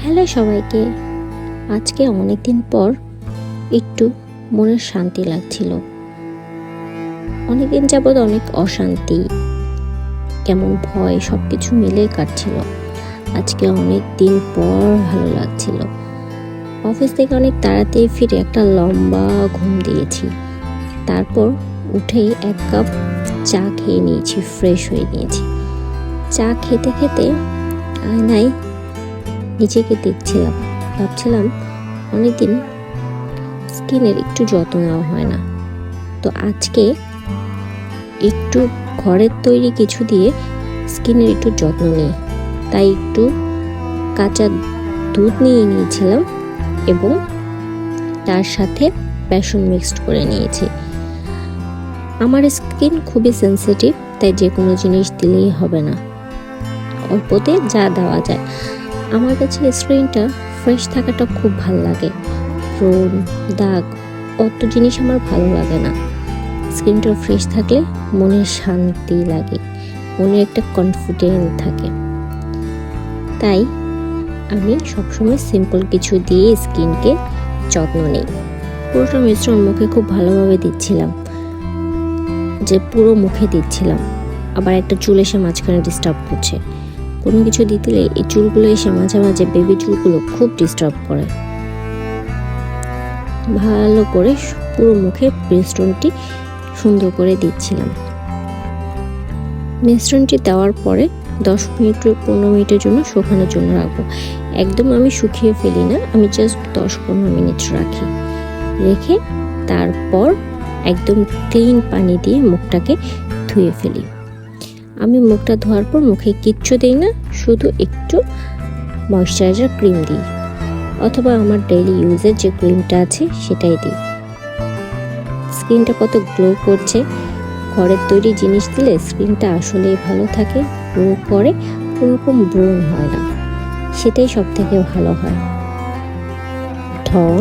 Hello সবাইকে। আজকে অনেক দিন পর একটু মনের শান্তি লাগছিল। অনেকদিন যাবৎ অনেক অশান্তি, কেমন ভয় সব কিছু মিলে কাটছিল। আজকে অনেক দিন পর ভালো লাগছিল। অফিস থেকে অনেক তাড়াতাড়ি ফিরে একটা লম্বা ঘুম দিয়েছি। তারপর উঠেই এক কাপ চা খেয়ে নিয়েছি, ফ্রেশ হয়ে নিয়েছি। চা খেতে খেতে আয়নায় নিজেকে দেখছিলাম, ভাবছিলাম অনেকদিন স্কিনের একটু যত্ন নেওয়া হয় না। তো আজকে একটু ঘরের তৈরি কিছু দিয়ে স্কিনের একটু যত্ন নিই, তাই একটু কাঁচা দুধ নিয়ে নিয়েছিলাম এবং তার সাথে বেসন মিক্সড করে নিয়েছি। আমার স্কিন খুবই সেন্সিটিভ, তাই যে কোনো জিনিস দিলেই হবে না, অল্পতে যা দেওয়া যায়। আমার কাছে স্কিনটা ফ্রেশ থাকাটা খুব ভালো লাগে। ব্রণ, দাগ, অত জিনিস আমার ভালো লাগে না। স্কিনটা ফ্রেশ থাকলে মনে শান্তি লাগে, মনে একটা কনফিডেন্ট থাকে। তাই আমি সবসময় সিম্পল কিছু দিয়ে স্কিনকে যত্ন নিই। পুরোটা মিশ্রণ মুখে খুব ভালোভাবে দিচ্ছিলাম, যে পুরো মুখে দিচ্ছিলাম। আবার একটা চুল এসে মাঝখানে ডিস্টার্ব করছে। কোনো কিছু দিলে এই চুলগুলো এসে মাঝে মাঝে, বেবি চুলগুলো খুব ডিস্টার্ব করে। ভালো করে পুরো মুখে মিশ্রণটি সুন্দর করে দিচ্ছিলাম। মিশ্রণটি দেওয়ার পরে 10 মিনিট 15 মিনিটের জন্য শুকানোর জন্য রাখবো। একদম আমি শুকিয়ে ফেলি না, আমি জাস্ট 10-15 মিনিট রাখি। রেখে তারপর একদম ক্লিন পানি দিয়ে মুখটাকে ধুয়ে ফেলি। আমি মুখটা ধোয়ার পর মুখে কিচ্ছু দিই না, শুধু একটু ময়শ্চারাইজার ক্রিম দিই, অথবা আমার ডেইলি ইউজের যে ক্রিমটা আছে সেটাই দিই। স্কিনটা কত গ্লো করছে। ঘরের তৈরি জিনিস দিলে স্কিনটা আসলেই ভালো থাকে, গ্লো করে, কোনোরকম ব্রণ হয় না। সেটাই সব থেকে ভালো হয়। ঢং